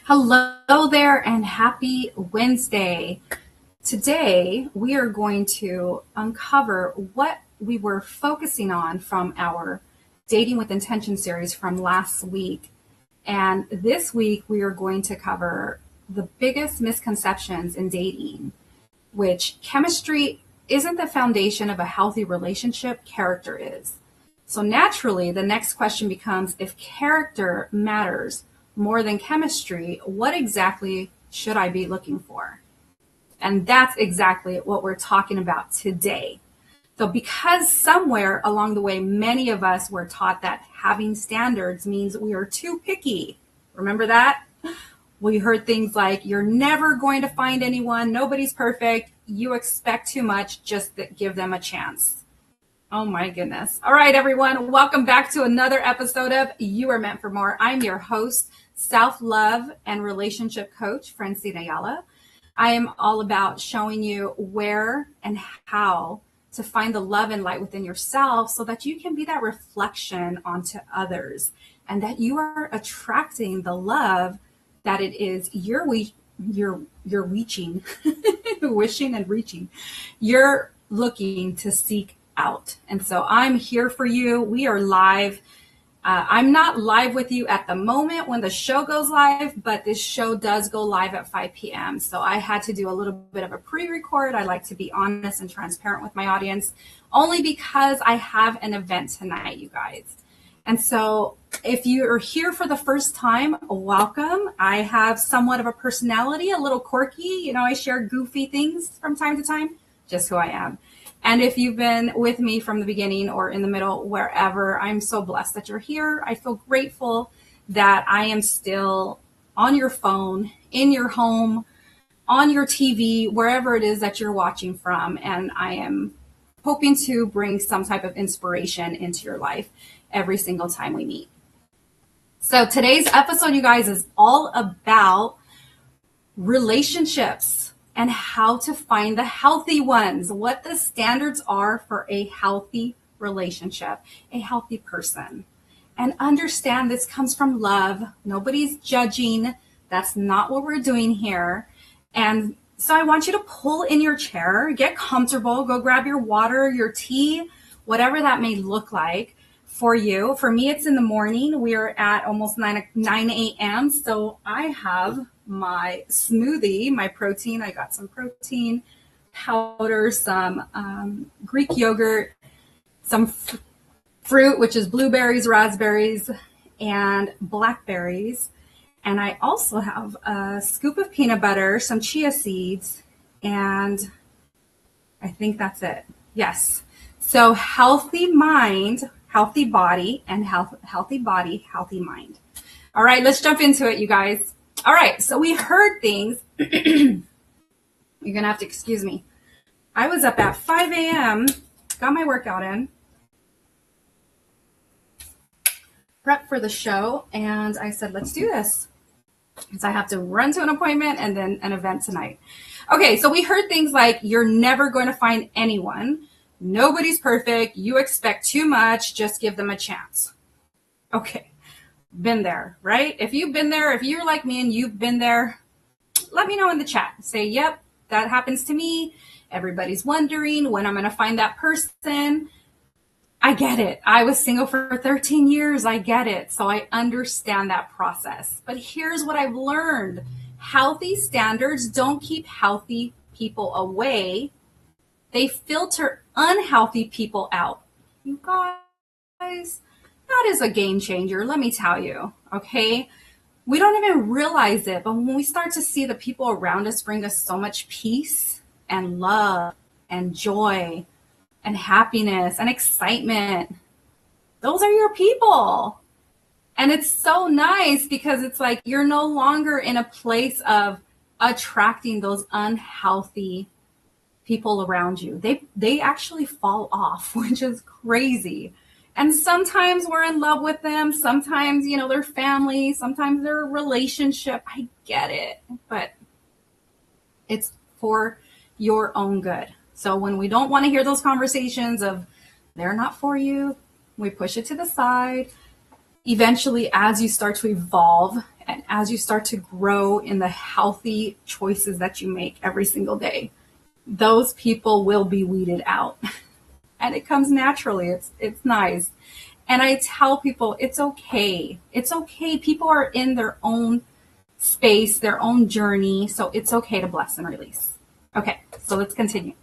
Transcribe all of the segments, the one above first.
Hello there and happy Wednesday. Today we are going to uncover what we were focusing on from our Dating with Intention series from last week. And this week we are going to cover the biggest misconceptions in dating, which chemistry isn't the foundation of a healthy relationship, character is. So naturally, the next question becomes, if character matters more than chemistry, what exactly should I be looking for? And that's exactly what we're talking about today. So because somewhere along the way, many of us were taught that having standards means we are too picky. Remember that? We heard things like, you're never going to find anyone, nobody's perfect, you expect too much, just give them a chance. Oh my goodness. All right, everyone, welcome back to another episode of You Are Meant for More. I'm your host, self-love and relationship coach, Francine Ayala. I am all about showing you where and how to find the love and light within yourself so that you can be that reflection onto others and that you are attracting the love that it is you're reaching, wishing and reaching. You're looking to seek out. And so I'm here for you. We are live. I'm not live with you at the moment when the show goes live, but this show does go live at 5 p.m. So I had to do a little bit of a pre-record. I like to be honest and transparent with my audience, only because I have an event tonight, you guys. And so if you are here for the first time, welcome. I have somewhat of a personality, a little quirky. I share goofy things from time to time, just who I am. And if you've been with me from the beginning or in the middle, wherever, I'm so blessed that you're here. I feel grateful that I am still on your phone, in your home, on your TV, wherever it is that you're watching from. And I am hoping to bring some type of inspiration into your life every single time we meet. So today's episode, you guys, is all about relationships and how to find the healthy ones, what the standards are for a healthy relationship, a healthy person. And understand this comes from love. Nobody's judging. That's not what we're doing here. And so I want you to pull in your chair, get comfortable, go grab your water, your tea, whatever that may look like for you. For me, it's in the morning. We are at almost 9 a.m. So I have my smoothie, my protein. I got some protein powder, some Greek yogurt, some fruit, which is blueberries, raspberries, and blackberries. And I also have a scoop of peanut butter, some chia seeds, and I think that's it. Yes. So healthy mind, healthy body, and healthy body, healthy mind. All right, let's jump into it, you guys. All right, so we heard things. You're going to have to excuse me. I was up at 5 a.m., got my workout in, prep for the show, and I said, let's do this. Because I have to run to an appointment and then an event tonight. Okay, so we heard things like, you're never going to find anyone. Nobody's perfect. You expect too much. Just give them a chance. Okay. Been there, right? If you've been there, if you're like me and you've been there, let me know in the chat. Say, yep, that happens to me. Everybody's wondering when I'm going to find that person. I get it. I was single for 13 years. I get it. So I understand that process. But here's what I've learned. Healthy standards don't keep healthy people away. They filter unhealthy people out. You guys, that is a game changer, let me tell you, okay? We don't even realize it, but when we start to see the people around us bring us so much peace and love and joy and happiness and excitement, those are your people. And it's so nice because it's like you're no longer in a place of attracting those unhealthy people around you. They actually fall off, which is crazy. And sometimes we're in love with them. Sometimes, they're family. Sometimes they're a relationship. I get it. But it's for your own good. So when we don't want to hear those conversations of they're not for you, we push it to the side. Eventually, as you start to evolve and as you start to grow in the healthy choices that you make every single day, those people will be weeded out. And it comes naturally. It's nice. And I tell people it's okay. It's okay. People are in their own space, their own journey. So it's okay to bless and release. Okay, so let's continue.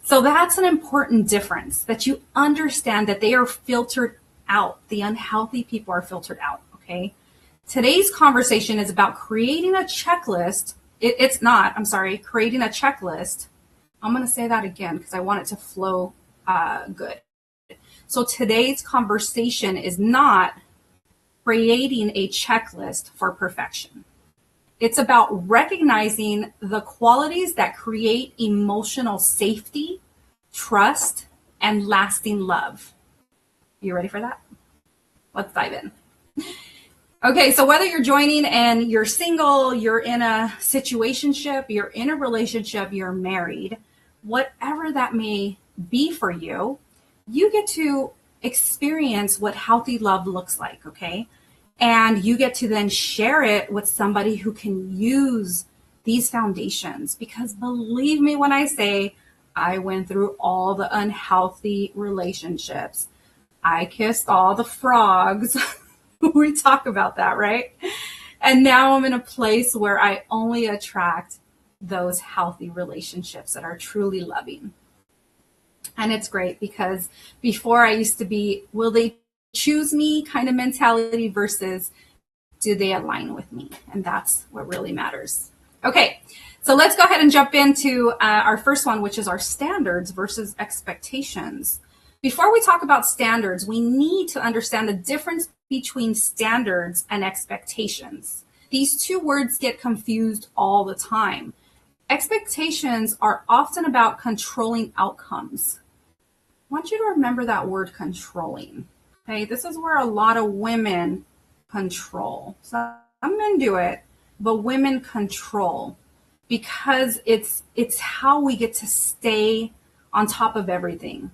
So that's an important difference, that you understand that they are filtered out. The unhealthy people are filtered out. Okay. Today's conversation is about creating a checklist. Creating a checklist. I'm going to say that again because I want it to flow good. So today's conversation is not creating a checklist for perfection. It's about recognizing the qualities that create emotional safety, trust, and lasting love. You ready for that? Let's dive in. Okay, so whether you're joining and you're single, you're in a situationship, you're in a relationship, you're married, whatever that may be for you, you get to experience what healthy love looks like, okay? And you get to then share it with somebody who can use these foundations. Because believe me when I say I went through all the unhealthy relationships. I kissed all the frogs. We talk about that, right? And now I'm in a place where I only attract those healthy relationships that are truly loving. And it's great because before I used to be, will they choose me kind of mentality versus do they align with me? And that's what really matters. Okay, so let's go ahead and jump into our first one, which is our standards versus expectations. Before we talk about standards, we need to understand the difference between standards and expectations. These two words get confused all the time. Expectations are often about controlling outcomes. I want you to remember that word controlling. Okay, this is where a lot of women control. Some men do it, but women control because it's how we get to stay on top of everything.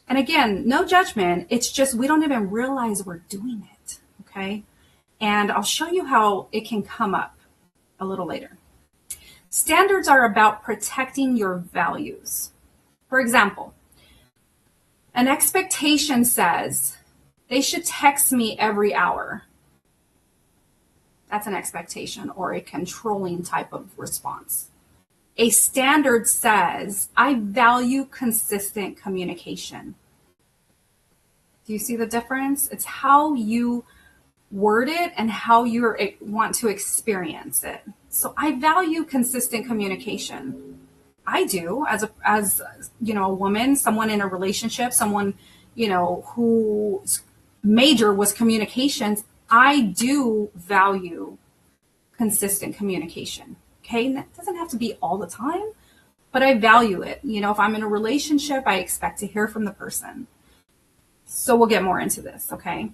And again, no judgment. It's just we don't even realize we're doing it. Okay, and I'll show you how it can come up a little later. Standards are about protecting your values. For example, an expectation says they should text me every hour. That's an expectation or a controlling type of response. A standard says I value consistent communication. Do you see the difference? It's how you word it and how you want to experience it. So I value consistent communication. I do as a woman, someone in a relationship, someone, whose major was communications. I do value consistent communication. Okay. And that doesn't have to be all the time, but I value it. If I'm in a relationship, I expect to hear from the person. So we'll get more into this. Okay.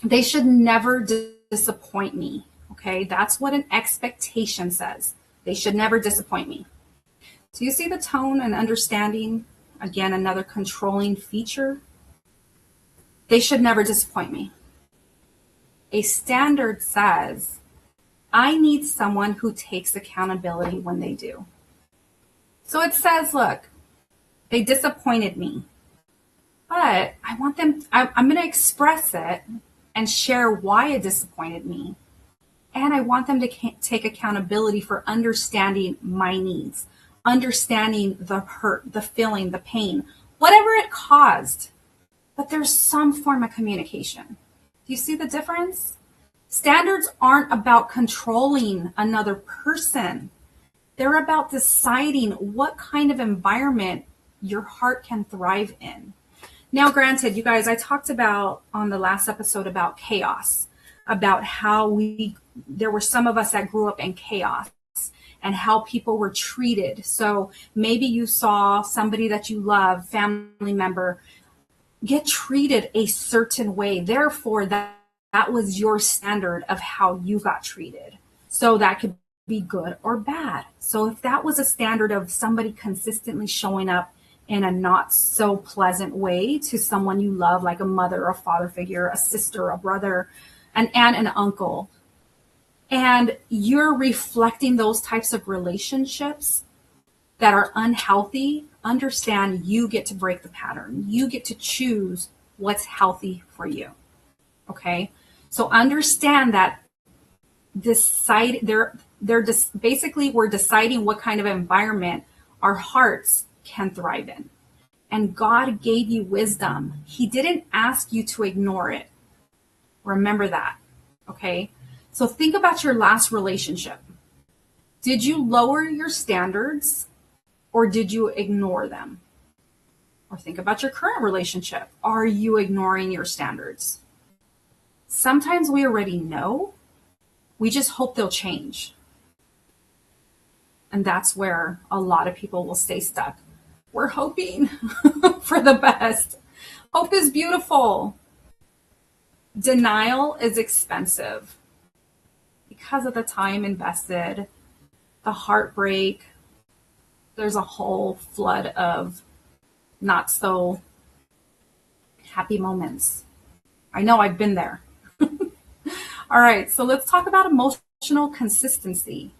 They should never disappoint me. Okay. That's what an expectation says. They should never disappoint me. Do you see the tone and understanding? Again, another controlling feature. They should never disappoint me. A standard says, I need someone who takes accountability when they do. So it says, look, they disappointed me, but I want them, I'm going to express it and share why it disappointed me. And I want them to take accountability for understanding my needs, understanding the hurt, the feeling, the pain, whatever it caused. But there's some form of communication. Do you see the difference? Standards aren't about controlling another person. They're about deciding what kind of environment your heart can thrive in. Now, granted, you guys, I talked about on the last episode about chaos, about how there were some of us that grew up in chaos and how people were treated. So maybe you saw somebody that you love, family member, get treated a certain way. Therefore, that was your standard of how you got treated. So that could be good or bad. So if that was a standard of somebody consistently showing up in a not so pleasant way to someone you love, like a mother or a father figure, a sister, a brother, an aunt, and an uncle, and you're reflecting those types of relationships that are unhealthy, understand you get to break the pattern. You get to choose what's healthy for you. Okay? So understand that basically we're deciding what kind of environment our hearts can thrive in. And God gave you wisdom. He didn't ask you to ignore it. Remember that. Okay? So think about your last relationship. Did you lower your standards or did you ignore them? Or think about your current relationship. Are you ignoring your standards? Sometimes we already know. We just hope they'll change. And that's where a lot of people will stay stuck. We're hoping for the best. Hope is beautiful. Denial is expensive because of the time invested, the heartbreak. There's a whole flood of not so happy moments. I know I've been there. All right, so let's talk about emotional consistency.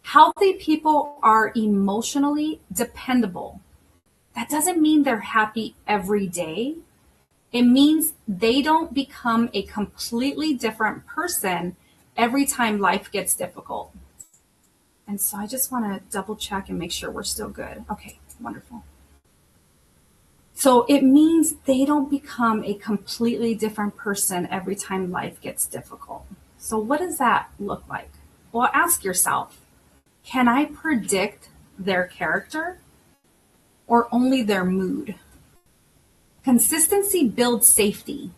Healthy people are emotionally dependable. That doesn't mean they're happy every day. It means they don't become a completely different person every time life gets difficult. And so I just want to double check and make sure we're still good. Okay, wonderful. So it means they don't become a completely different person every time life gets difficult. So what does that look like? Well, ask yourself, can I predict their character or only their mood? Consistency builds safety.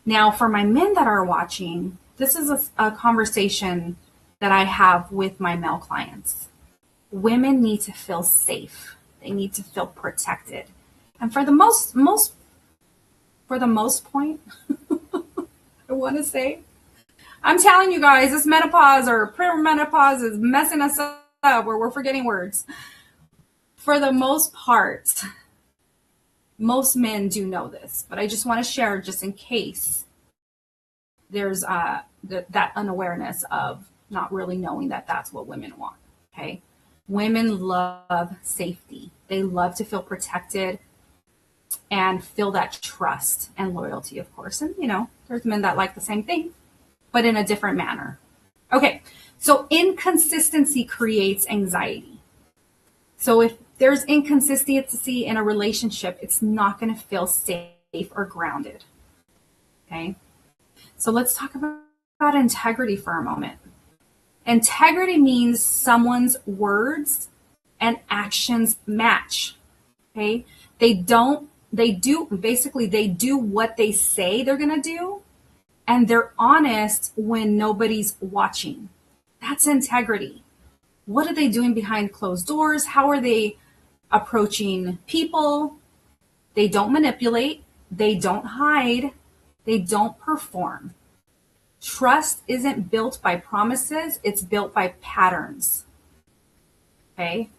Now, for my men that are watching, this is a conversation that I have with my male clients. Women need to feel safe. They need to feel protected. And for the most point, I want to say, I'm telling you guys, this menopause or perimenopause is messing us up where we're forgetting words. For the most part, most men do know this, but I just want to share just in case there's that unawareness of not really knowing that that's what women want, okay? Women love safety. They love to feel protected and feel that trust and loyalty, of course. And, there's men that like the same thing, but in a different manner. Okay, so inconsistency creates anxiety. So if there's inconsistency in a relationship, it's not going to feel safe or grounded. Okay, so let's talk about integrity for a moment. Integrity means someone's words and actions match. Okay, they do what they say they're going to do, and they're honest when nobody's watching. That's integrity. What are they doing behind closed doors? How are they approaching people? They don't manipulate. They don't hide. They don't perform. Trust isn't built by promises. It's built by patterns. Okay?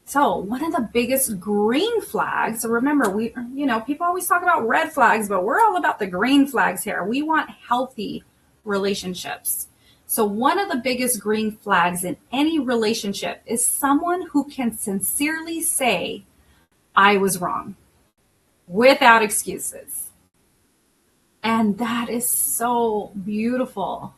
So one of the biggest green flags, remember, people always talk about red flags, but we're all about the green flags here. We want healthy relationships. So one of the biggest green flags in any relationship is someone who can sincerely say, I was wrong, without excuses. And that is so beautiful.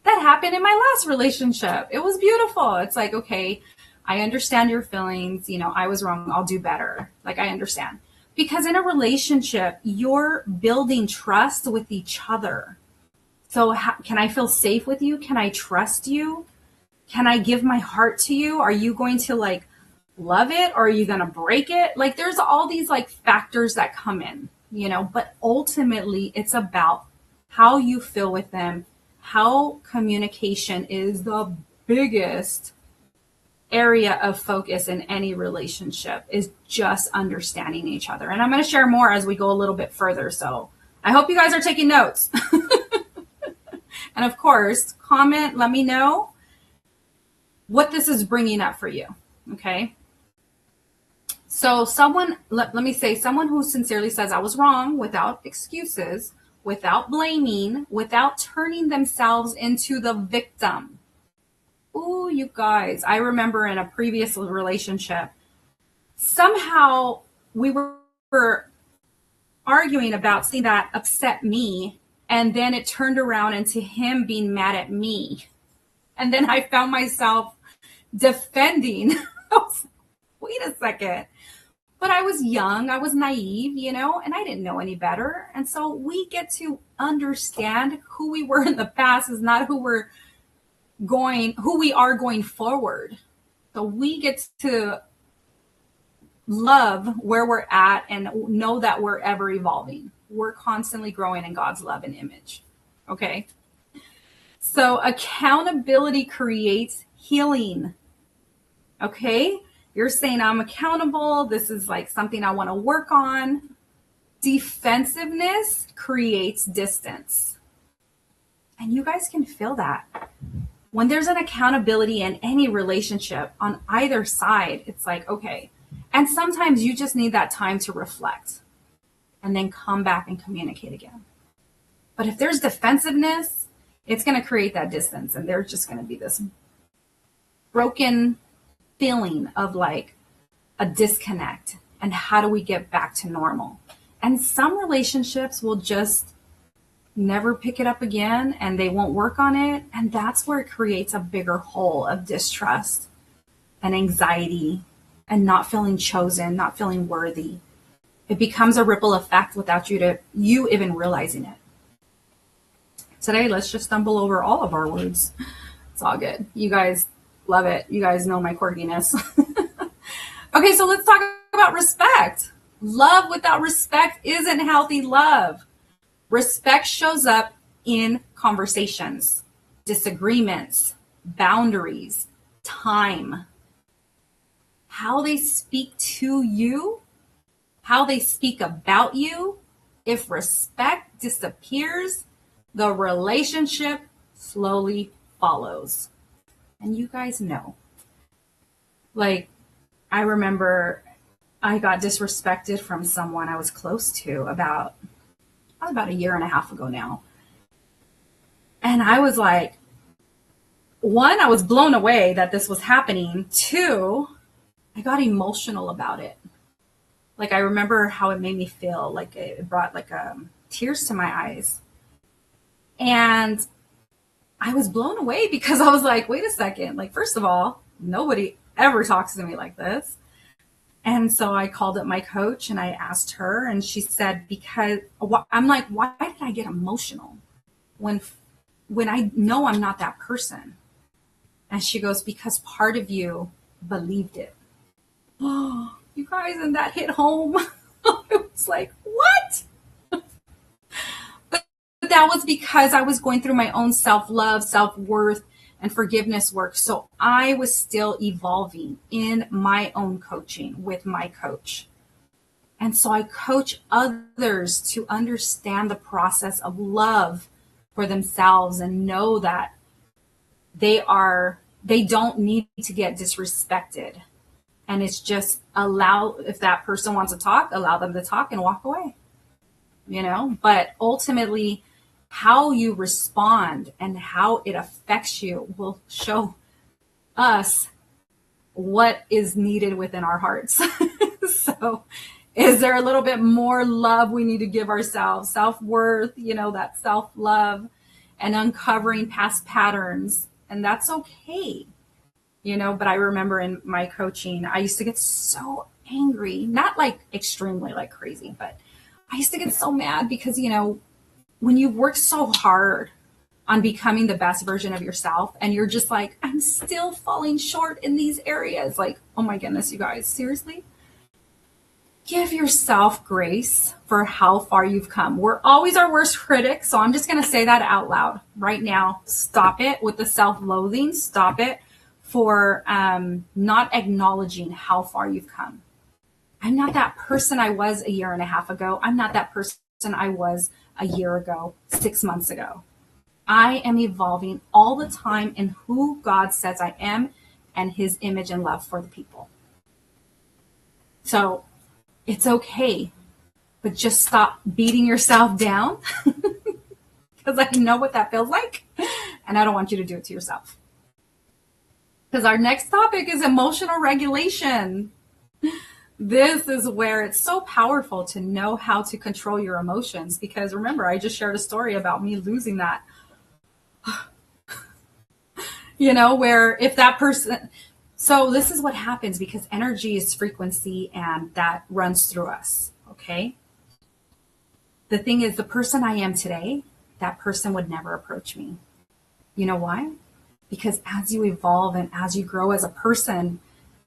That happened in my last relationship. It was beautiful. It's like, okay, I understand your feelings. I was wrong. I'll do better. Like, I understand. Because in a relationship, you're building trust with each other. So can I feel safe with you? Can I trust you? Can I give my heart to you? Are you going to love it or are you going to break it? There's all these factors that come in, but ultimately it's about how you feel with them, how communication is the biggest area of focus in any relationship is just understanding each other. And I'm going to share more as we go a little bit further. So I hope you guys are taking notes. And of course, comment, let me know what this is bringing up for you. Okay. So someone who sincerely says I was wrong without excuses without blaming, without turning themselves into the victim. Ooh, you guys, I remember in a previous relationship, somehow we were arguing about something that upset me, and then it turned around into him being mad at me. And then I found myself defending. Wait a second. But I was young, I was naive, and I didn't know any better. And so we get to understand who we were in the past is not who we are going forward. So we get to love where we're at and know that we're ever evolving. We're constantly growing in God's love and image. Okay. So accountability creates healing. Okay. You're saying I'm accountable. This is like something I want to work on. Defensiveness creates distance. And you guys can feel that. When there's an accountability in any relationship on either side, it's like, okay. And sometimes you just need that time to reflect and then come back and communicate again. But if there's defensiveness, it's going to create that distance. And there's just going to be this broken feeling of like a disconnect. And how do we get back to normal? And some relationships will just never pick it up again and they won't work on it. And that's where it creates a bigger hole of distrust and anxiety and not feeling chosen, not feeling worthy. It becomes a ripple effect without you even realizing it. Today, let's just stumble over all of our words. It's all good. You guys love it. You guys know my quirkiness. Okay, so let's talk about respect. Love without respect isn't healthy love. Respect shows up in conversations, disagreements, boundaries, time. How they speak to you, how they speak about you. If respect disappears, the relationship slowly follows. And you guys know. Like, I remember I got disrespected from someone I was close to about a year and a half ago now. And I was like, one, I was blown away that this was happening. Two, I got emotional about it. Like, I remember how it made me feel. Like, it brought like tears to my eyes. And I was blown away because I was like, wait a second. Like, first of all, nobody ever talks to me like this. And so I called up my coach and I asked her, and she said, because I'm like, why did I get emotional when I know I'm not that person? And she goes, because part of you believed it. Oh, you guys, and that hit home. It was like, what? But that was because I was going through my own self-love, self-worth, and forgiveness work. So I was still evolving in my own coaching with my coach. And so I coach others to understand the process of love for themselves and know that they don't need to get disrespected. And it's just if that person wants to talk, allow them to talk and walk away, but ultimately how you respond and how it affects you will show us what is needed within our hearts. So is there a little bit more love we need to give ourselves, self-worth, that self-love, and uncovering past patterns? And that's okay. But I remember in my coaching, I used to get so angry, not like extremely like crazy, but I used to get so mad because, when you work so hard on becoming the best version of yourself and you're just like, I'm still falling short in these areas. Like, oh my goodness, you guys, seriously? Give yourself grace for how far you've come. We're always our worst critic. So I'm just going to say that out loud right now. Stop it with the self-loathing. Stop it for not acknowledging how far you've come. I'm not that person I was a year and a half ago. I'm not that person I was a year ago, 6 months ago. I am evolving all the time in who God says I am and his image and love for the people. So it's okay, but just stop beating yourself down because I know what that feels like, and I don't want you to do it to yourself. Because our next topic is emotional regulation. This is where it's so powerful to know how to control your emotions, because remember, I just shared a story about me losing that. Where if that person, so this is what happens, because energy is frequency and that runs through us. Okay. The thing is, the person I am today, that person would never approach me. You know why? Because as you evolve and as you grow as a person,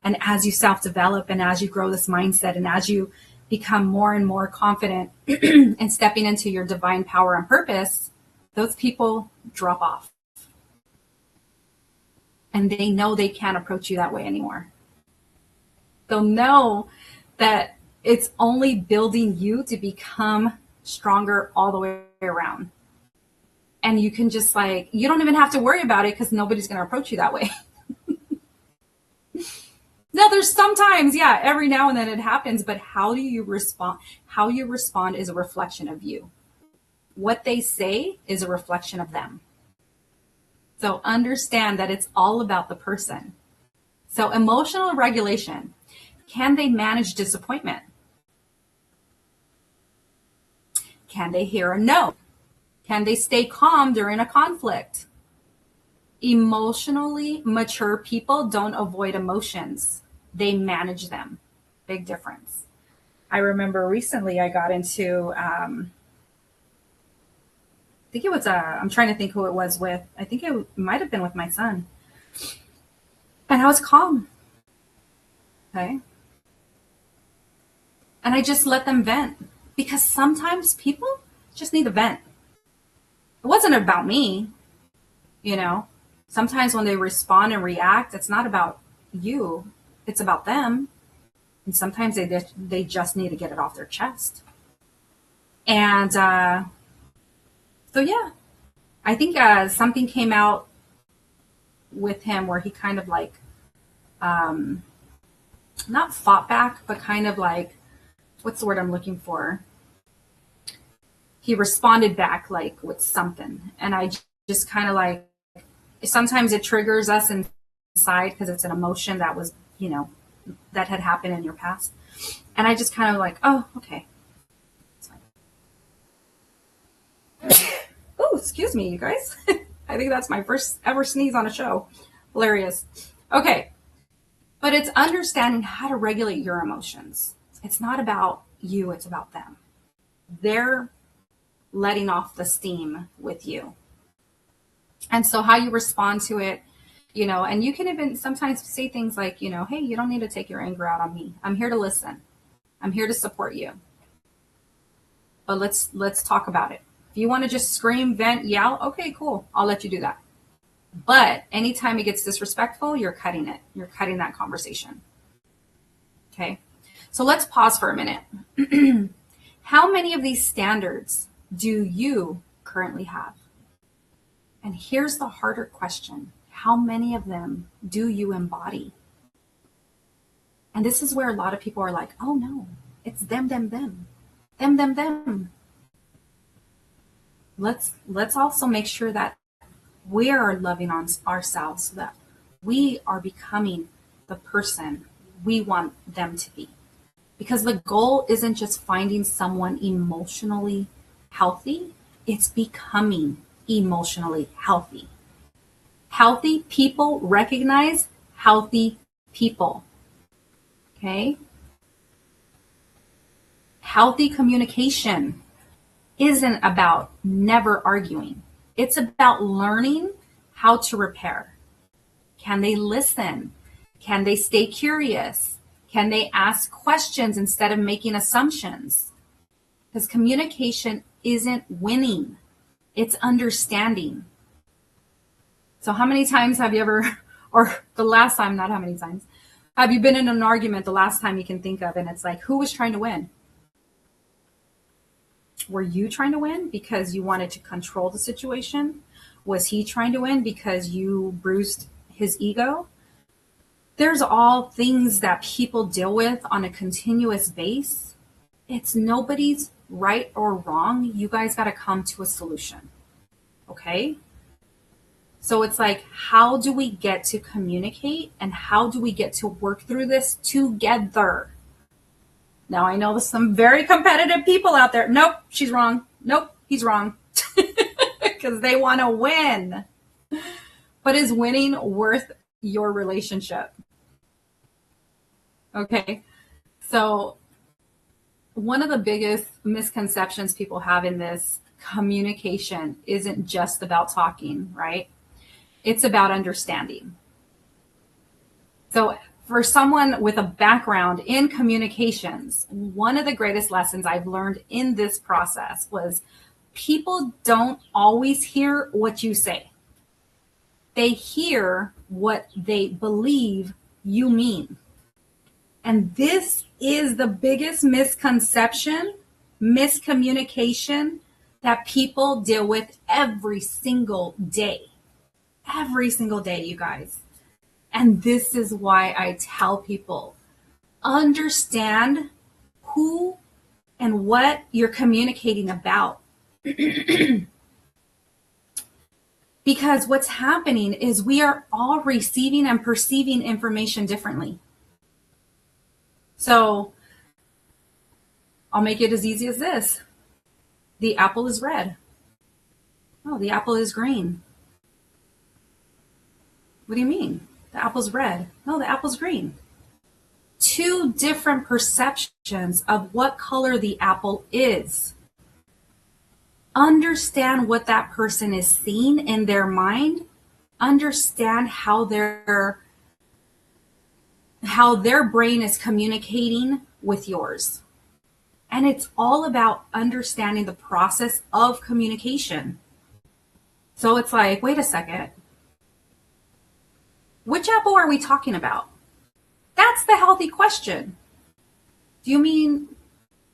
and as you self-develop and as you grow this mindset and as you become more and more confident in stepping into your divine power and purpose, those people drop off. And they know they can't approach you that way anymore. They'll know that it's only building you to become stronger all the way around. And you can just you don't even have to worry about it, because nobody's going to approach you that way. Now, there's sometimes, every now and then it happens, but how do you respond? How you respond is a reflection of you. What they say is a reflection of them. So understand that it's all about the person. So emotional regulation. Can they manage disappointment? Can they hear a no? Can they stay calm during a conflict? Emotionally mature people don't avoid emotions. They manage them. Big difference. I remember recently I got into, I think it was, I'm trying to think who it was with. I think it might have been with my son. And I was calm. Okay. And I just let them vent, because sometimes people just need to vent. It wasn't about me, Sometimes when they respond and react, it's not about you, it's about them. And sometimes they just need to get it off their chest. And I think something came out with him where he kind of not fought back, but kind of what's the word I'm looking for? He responded back with something. And I just kind of sometimes it triggers us inside, because it's an emotion that was, that had happened in your past. And I just kind of oh, okay. Oh, excuse me, you guys. I think that's my first ever sneeze on a show. Hilarious. Okay. But it's understanding how to regulate your emotions. It's not about you, it's about them. They're letting off the steam with you. And so how you respond to it, and you can even sometimes say things like, hey, you don't need to take your anger out on me. I'm here to listen. I'm here to support you. But let's talk about it. If you want to just scream, vent, yell, okay, cool. I'll let you do that. But anytime it gets disrespectful, you're cutting it. You're cutting that conversation. Okay. So let's pause for a minute. How many of these standards do you currently have? And here's the harder question. How many of them do you embody? And this is where a lot of people are like, oh no, it's them, them, them. Them, them, them. Let's also make sure that we are loving on ourselves, so that we are becoming the person we want them to be. Because the goal isn't just finding someone emotionally healthy, it's becoming emotionally healthy. Healthy people recognize healthy people. Okay? Healthy communication isn't about never arguing. It's about learning how to repair. Can they listen? Can they stay curious? Can they ask questions instead of making assumptions? Because communication isn't winning. It's understanding. So how many times have you ever, or the last time, not how many times, have you been in an argument the last time you can think of, and it's who was trying to win? Were you trying to win because you wanted to control the situation? Was he trying to win because you bruised his ego? There's all things that people deal with on a continuous basis. It's nobody's right or wrong. You guys got to come to a solution. Okay. So it's like, how do we get to communicate and how do we get to work through this together? Now, I know there's some very competitive people out there. Nope, she's wrong. Nope, he's wrong. Because they want to win. But is winning worth your relationship? Okay. So, one of the biggest misconceptions people have in this, communication isn't just about talking, right? It's about understanding. So, for someone with a background in communications, one of the greatest lessons I've learned in this process was people don't always hear what you say. They hear what they believe you mean. And this is the biggest misconception, miscommunication that people deal with every single day. Every single day, you guys. And this is why I tell people, understand who and what you're communicating about. Because what's happening is we are all receiving and perceiving information differently. So I'll make it as easy as this. The apple is red. Oh, the apple is green. What do you mean? The apple's red. No, the apple's green. Two different perceptions of what color the apple is. Understand what that person is seeing in their mind. Understand how their brain is communicating with yours. And it's all about understanding the process of communication. So it's like, wait a second. Which apple are we talking about? That's the healthy question. Do you mean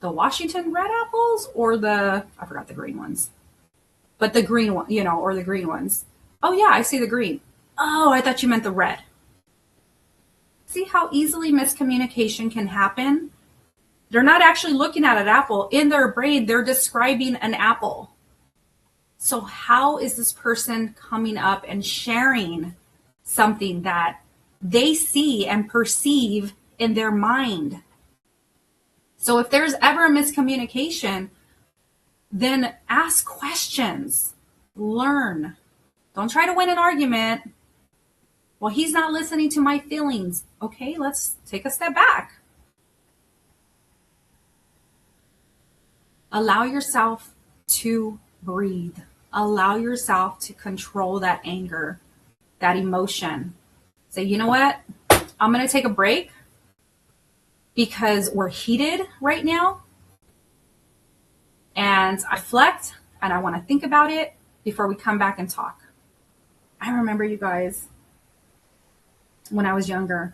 the Washington red apples or I forgot the green ones, but the green one, or the green ones. Oh yeah, I see the green. Oh, I thought you meant the red. See how easily miscommunication can happen? They're not actually looking at an apple. In their brain, they're describing an apple. So how is this person coming up and sharing something that they see and perceive in their mind? So if there's ever a miscommunication, then ask questions, learn. Don't try to win an argument. Well, he's not listening to my feelings. Okay, let's take a step back. Allow yourself to breathe. Allow yourself to control that anger, that emotion. Say, you know what? I'm going to take a break because we're heated right now. And I reflect and I want to think about it before we come back and talk. I remember, you guys, when I was younger,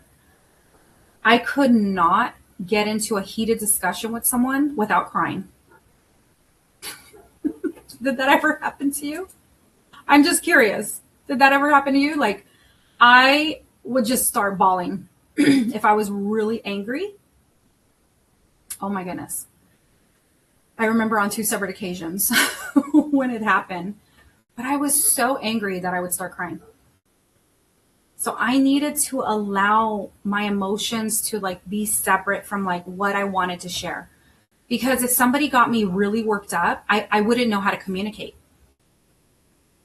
I could not get into a heated discussion with someone without crying. Did that ever happen to you? I'm just curious. Did that ever happen to you? Like, I would just start bawling if I was really angry. Oh my goodness. I remember on 2 separate occasions when it happened, but I was so angry that I would start crying. So I needed to allow my emotions to be separate from what I wanted to share. Because if somebody got me really worked up, I wouldn't know how to communicate.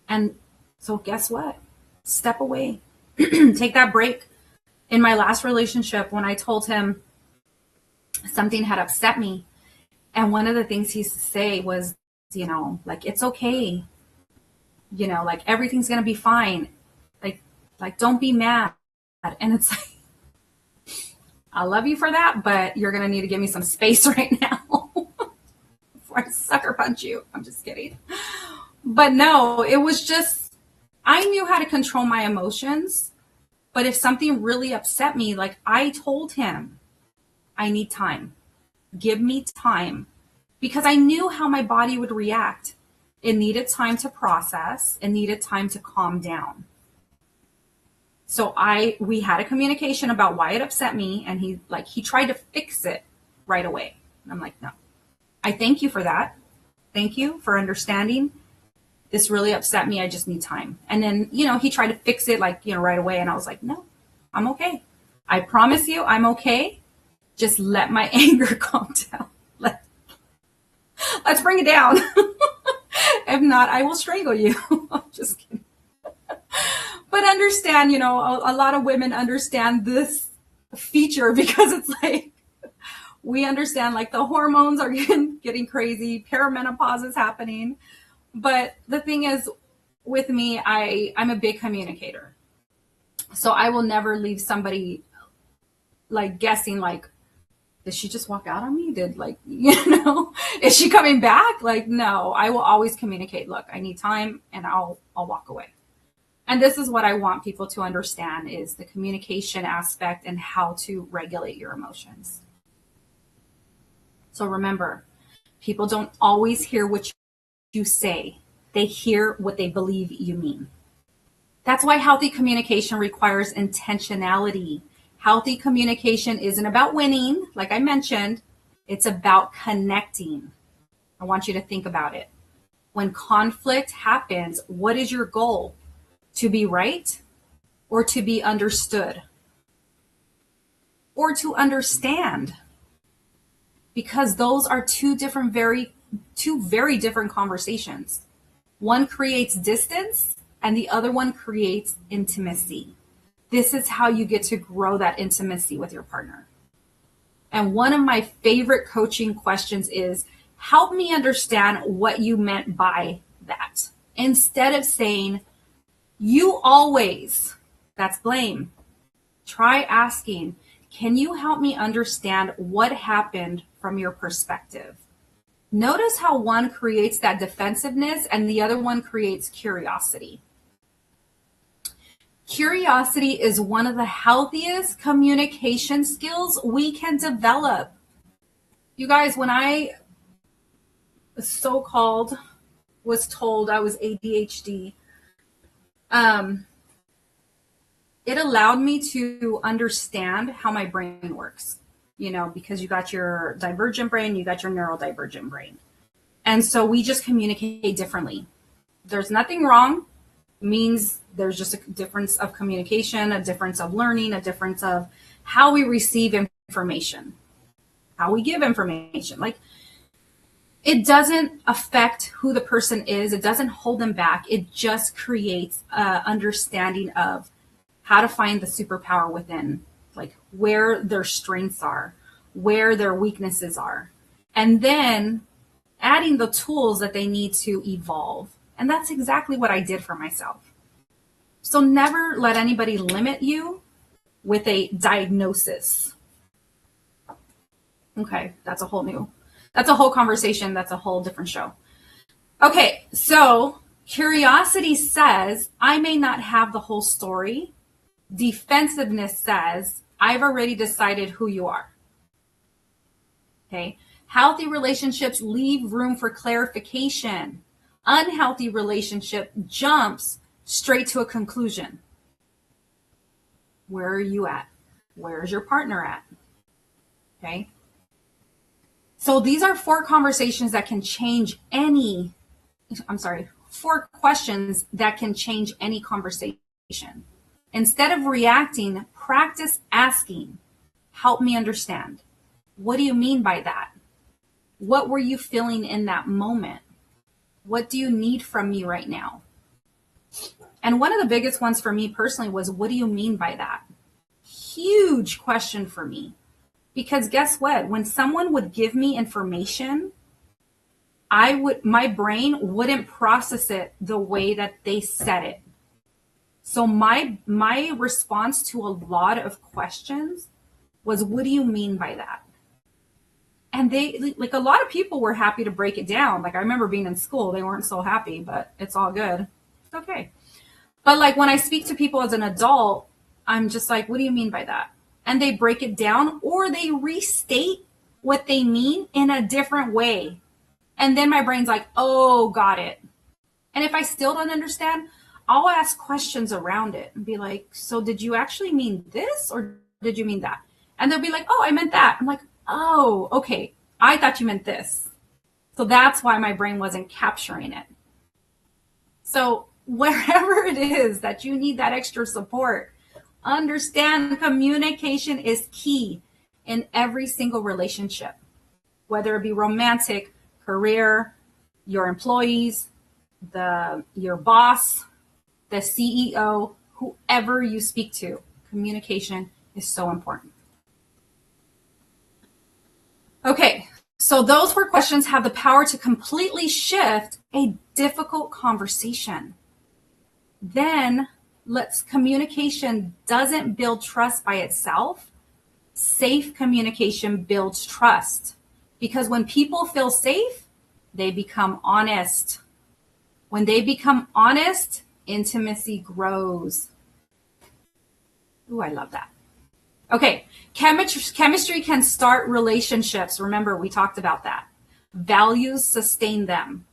And so guess what? Step away. Take that break. In my last relationship, when I told him something had upset me, and one of the things he used to say was, it's okay. Everything's going to be fine. Don't be mad. And it's like, I love you for that, but you're going to need to give me some space right now before I sucker punch you. I'm just kidding. But no, it was just, I knew how to control my emotions. But if something really upset me, I told him, I need time. Give me time. Because I knew how my body would react. It needed time to process. It needed time to calm down. So we had a communication about why it upset me, and he tried to fix it right away. And I'm like, no. I thank you for that. Thank you for understanding. This really upset me. I just need time. And then, he tried to fix it like, right away. And I was like, no, I'm okay. I promise you I'm okay. Just let my anger calm down. Let's bring it down. If not, I will strangle you. I'm just kidding. But understand, a lot of women understand this feature because it's like, we understand like the hormones are getting crazy, perimenopause is happening. But the thing is, with me, I'm a big communicator. So I will never leave somebody like guessing like, did she just walk out on me? Is she coming back? Like, no, I will always communicate. Look, I need time and I'll walk away. And this is what I want people to understand is the communication aspect and how to regulate your emotions. So remember, people don't always hear what you say. They hear what they believe you mean. That's why healthy communication requires intentionality. Healthy communication isn't about winning, like I mentioned. It's about connecting. I want you to think about it. When conflict happens, what is your goal? To be right or to be understood? Or to understand? Because those are two very different conversations. One creates distance and the other one creates intimacy. This is how you get to grow that intimacy with your partner. And one of my favorite coaching questions is, help me understand what you meant by that. Instead of saying, you always, that's blame. Try asking, can you help me understand what happened from your perspective? Notice how one creates that defensiveness and the other one creates curiosity. Curiosity is one of the healthiest communication skills we can develop. You guys, when I so-called was told I was ADHD, it allowed me to understand how my brain works, because you got your divergent brain, you got your neurodivergent brain. And so we just communicate differently. There's nothing wrong. Means there's just a difference of communication, a difference of learning, a difference of how we receive information, how we give information. Like, it doesn't affect who the person is. It doesn't hold them back. It just creates an understanding of how to find the superpower within, like where their strengths are, where their weaknesses are, and then adding the tools that they need to evolve. And that's exactly what I did for myself. So never let anybody limit you with a diagnosis. Okay, that's a whole conversation. That's a whole different show. Okay, so curiosity says, I may not have the whole story. Defensiveness says, I've already decided who you are. Okay, healthy relationships leave room for clarification. Unhealthy relationship jumps straight to a conclusion. Where are you at? Where's your partner at? Okay. So these are four questions that can change any conversation. Instead of reacting, practice asking, help me understand. What do you mean by that? What were you feeling in that moment? What do you need from me right now? And one of the biggest ones for me personally was, what do you mean by that? Huge question for me. Because guess what? When someone would give me information, my brain wouldn't process it the way that they said it. So my response to a lot of questions was, what do you mean by that? And a lot of people were happy to break it down. Like, I remember being in school, they weren't so happy, but it's all good. It's okay. But like when I speak to people as an adult, I'm just like, what do you mean by that? And they break it down or they restate what they mean in a different way. And then my brain's like, oh, got it. And if I still don't understand, I'll ask questions around it and be like, so did you actually mean this or did you mean that? And they'll be like, oh, I meant that. I'm like, oh, okay. I thought you meant this. So that's why my brain wasn't capturing it. So wherever it is that you need that extra support, understand communication is key in every single relationship, whether it be romantic, career, your employees, your boss, the CEO, whoever you speak to. Communication is so important. Okay, so those 4 questions have the power to completely shift a difficult conversation. Then communication doesn't build trust by itself. Safe communication builds trust, because when people feel safe, they become honest. When they become honest, intimacy grows. Ooh, I love that. Okay, chemistry can start relationships. Remember, we talked about that. Values sustain them.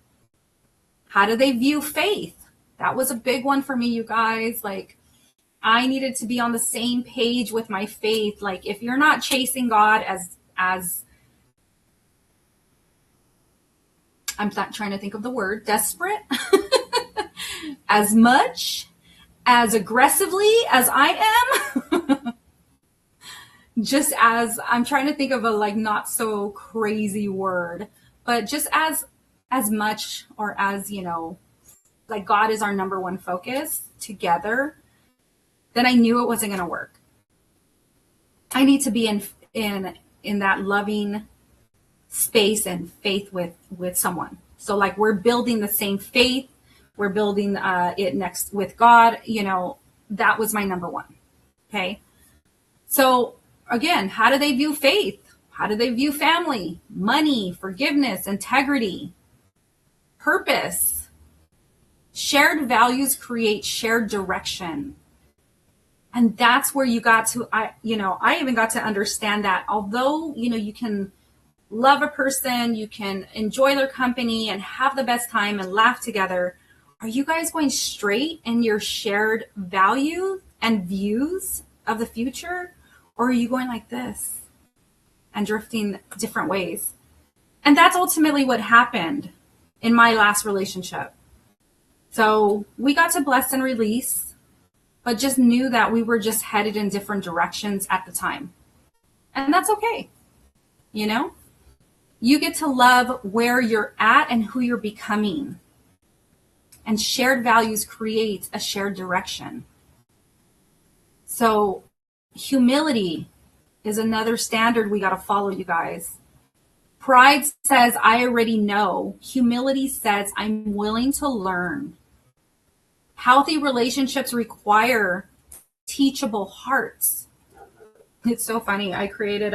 How do they view faith? That was a big one for me, you guys. Like, I needed to be on the same page with my faith. Like, if you're not chasing God as I'm not trying to think of the word, desperate, as much, as aggressively as I am, just as I'm trying to think of a like not so crazy word, but just as much, or as, like God is our number one focus together, then I knew it wasn't going to work. I need to be in that loving space and faith with someone. So like we're building the same faith, we're building it next with God, that was my number one. Okay. So again, how do they view faith? How do they view family, money, forgiveness, integrity, purpose? Shared values create shared direction. And that's where you got to, I even got to understand that although, you can love a person, you can enjoy their company and have the best time and laugh together, are you guys going straight in your shared value and views of the future? Or are you going like this and drifting different ways? And that's ultimately what happened in my last relationship. So we got to bless and release, but just knew that we were just headed in different directions at the time. And that's okay. You get to love where you're at and who you're becoming. And shared values create a shared direction. So humility is another standard we got to follow, you guys. Pride says, I already know. Humility says, I'm willing to learn. Healthy relationships require teachable hearts. It's so funny. I created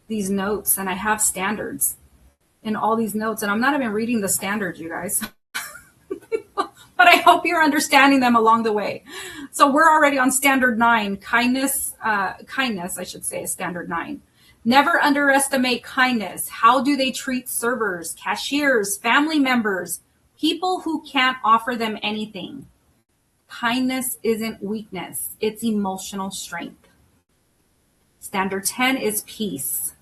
these notes and I have standards in all these notes, and I'm not even reading the standards, you guys. But I hope you're understanding them along the way. So we're already on standard 9, kindness, I should say, is standard 9. Never underestimate kindness. How do they treat servers, cashiers, family members, people who can't offer them anything? Kindness isn't weakness. It's emotional strength. Standard 10 is peace.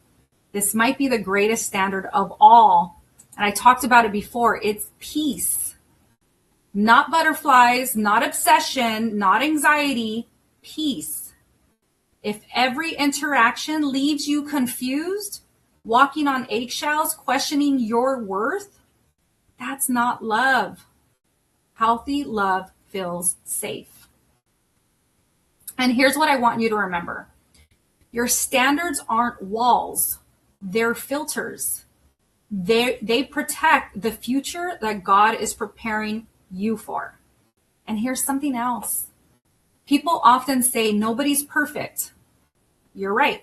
This might be the greatest standard of all. And I talked about it before. It's peace. Not butterflies, not obsession, not anxiety, peace. If every interaction leaves you confused, walking on eggshells, questioning your worth, that's not love. Healthy love feels safe. And here's what I want you to remember. Your standards aren't walls. They're filters. They protect the future that God is preparing you for. And here's something else. People often say nobody's perfect. You're right.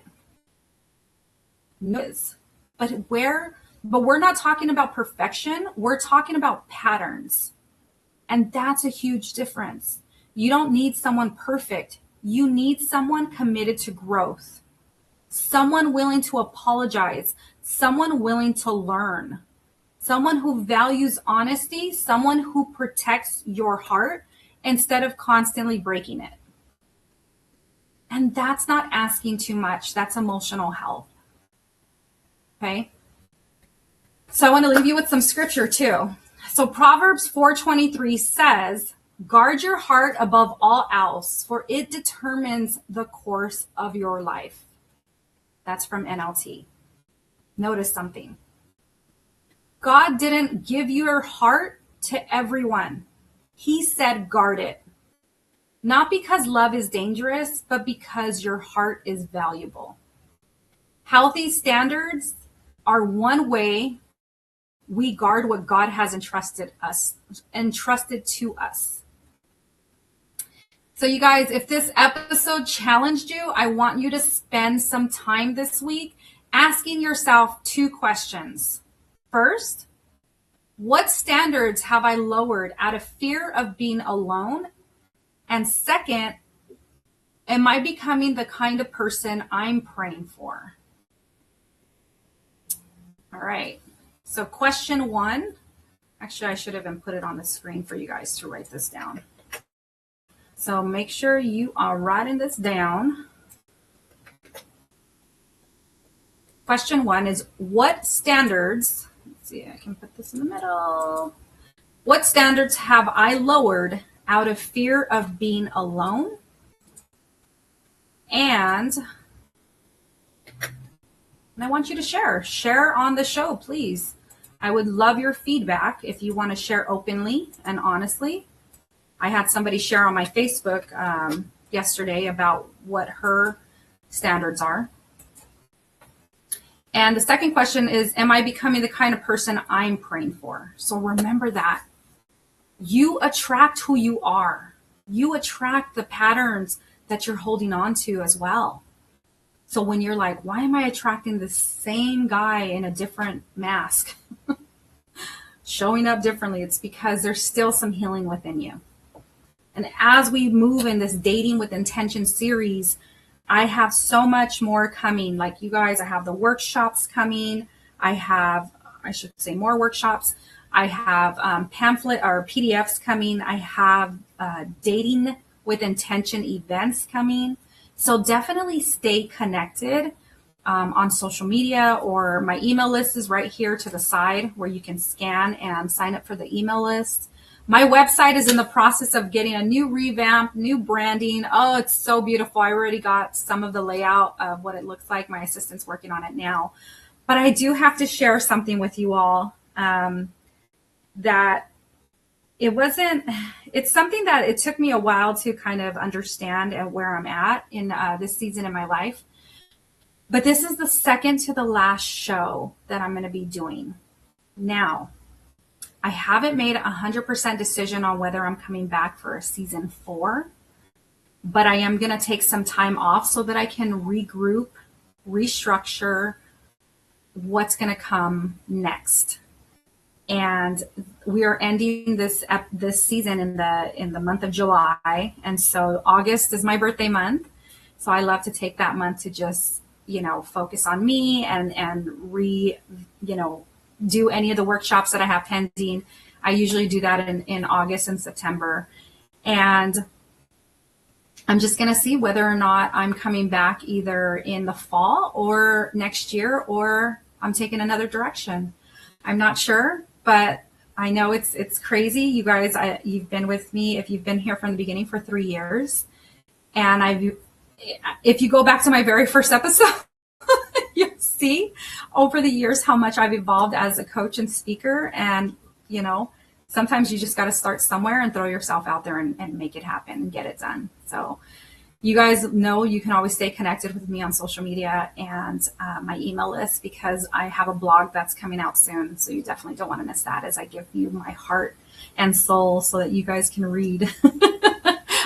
No, but we're not talking about perfection. We're talking about patterns. And that's a huge difference. You don't need someone perfect. You need someone committed to growth. Someone willing to apologize. Someone willing to learn. Someone who values honesty, someone who protects your heart instead of constantly breaking it. And that's not asking too much. That's emotional health. Okay? So I want to leave you with some scripture too. So Proverbs 4:23 says, guard your heart above all else, for it determines the course of your life. That's from NLT. Notice something. God didn't give your heart to everyone. He said guard it. Not because love is dangerous, but because your heart is valuable. Healthy standards are one way we guard what God has entrusted to us. So you guys, if this episode challenged you, I want you to spend some time this week asking yourself 2 questions. First, what standards have I lowered out of fear of being alone? And second, am I becoming the kind of person I'm praying for? All right. So question 1, actually I should have put it on the screen for you guys to write this down. So make sure you are writing this down. Question 1 is, what standards, let's see, I can put this in the middle. What standards have I lowered out of fear of being alone? And I want you to share on the show, please. I would love your feedback if you want to share openly and honestly. I had somebody share on my Facebook yesterday about what her standards are. And the second question is, am I becoming the kind of person I'm praying for? So remember that. You attract who you are. You attract the patterns that you're holding on to as well. So when you're like, why am I attracting the same guy in a different mask? Showing up differently, it's because there's still some healing within you. And as we move in this Dating with Intention series, I have so much more coming. Like you guys, I have the workshops coming. I should say more workshops. I have pamphlet or PDFs coming. I have Dating with Intention events coming. So definitely stay connected on social media, or my email list is right here to the side where you can scan and sign up for the email list. My website is in the process of getting a new revamp, new branding. Oh, it's so beautiful. I already got some of the layout of what it looks like. My assistant's working on it now. But I do have to share something with you all that it's something that it took me a while to kind of understand where I'm at in this season in my life. But this is the second to the last show that I'm going to be doing. Now, I haven't made a 100% decision on whether I'm coming back for a season 4, but I am going to take some time off so that I can regroup, restructure what's going to come next. And we are ending this season in the month of July, and so August is my birthday month. So I love to take that month to just focus on me and do any of the workshops that I have pending. I usually do that in August and September, and I'm just going to see whether or not I'm coming back either in the fall or next year, or I'm taking another direction. I'm not sure. But I know it's crazy. You guys, you've been with me, if you've been here from the beginning, for 3 years. And if you go back to my very first episode, you'll see over the years how much I've evolved as a coach and speaker. And, sometimes you just got to start somewhere and throw yourself out there and make it happen and get it done. So you guys know you can always stay connected with me on social media and my email list, because I have a blog that's coming out soon. So you definitely don't want to miss that, as I give you my heart and soul so that you guys can read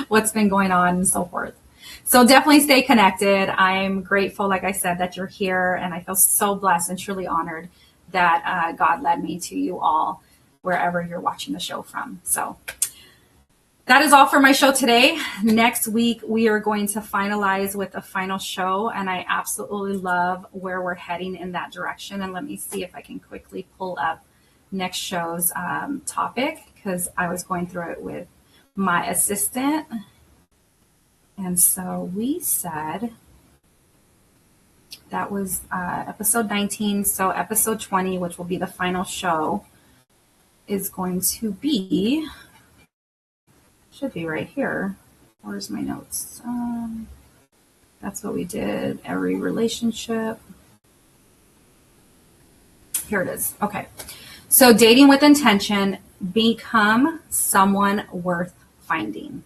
what's been going on and so forth. So definitely stay connected. I'm grateful, like I said, that you're here, and I feel so blessed and truly honored that God led me to you all wherever you're watching the show from. So that is all for my show today. Next week, we are going to finalize with a final show, and I absolutely love where we're heading in that direction. And let me see if I can quickly pull up next show's topic, because I was going through it with my assistant. And so we said that was episode 19. So episode 20, which will be the final show, is going to be, should be right here. Where's my notes? That's what we did. Every relationship. Here it is. Okay. So dating with intention, become someone worth finding.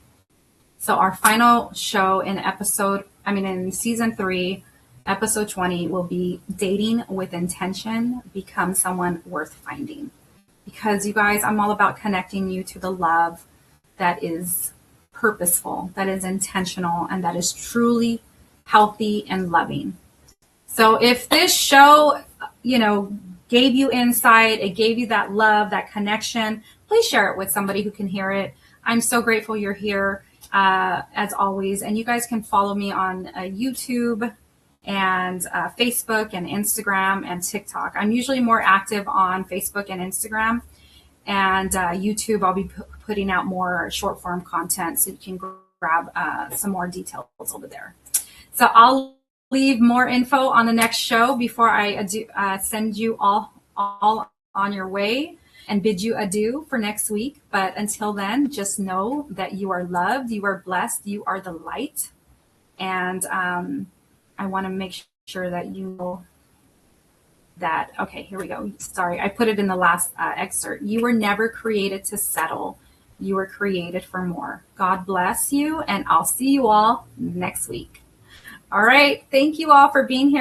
So our final show in in season 3, episode 20 will be dating with intention, become someone worth finding. Because you guys, I'm all about connecting you to the love that is purposeful, that is intentional, and that is truly healthy and loving. So if this show, gave you insight, it gave you that love, that connection, please share it with somebody who can hear it. I'm so grateful you're here, as always. And you guys can follow me on YouTube and Facebook and Instagram and TikTok. I'm usually more active on Facebook and Instagram. And YouTube, I'll be putting out more short form content so you can grab some more details over there. So I'll leave more info on the next show before I send you all on your way and bid you adieu for next week. But until then, just know that you are loved, you are blessed, you are the light. And I want to make sure that you know that, okay, here we go. Sorry, I put it in the last excerpt. You were never created to settle. You were created for more. God bless you, and I'll see you all next week. All right. Thank you all for being here.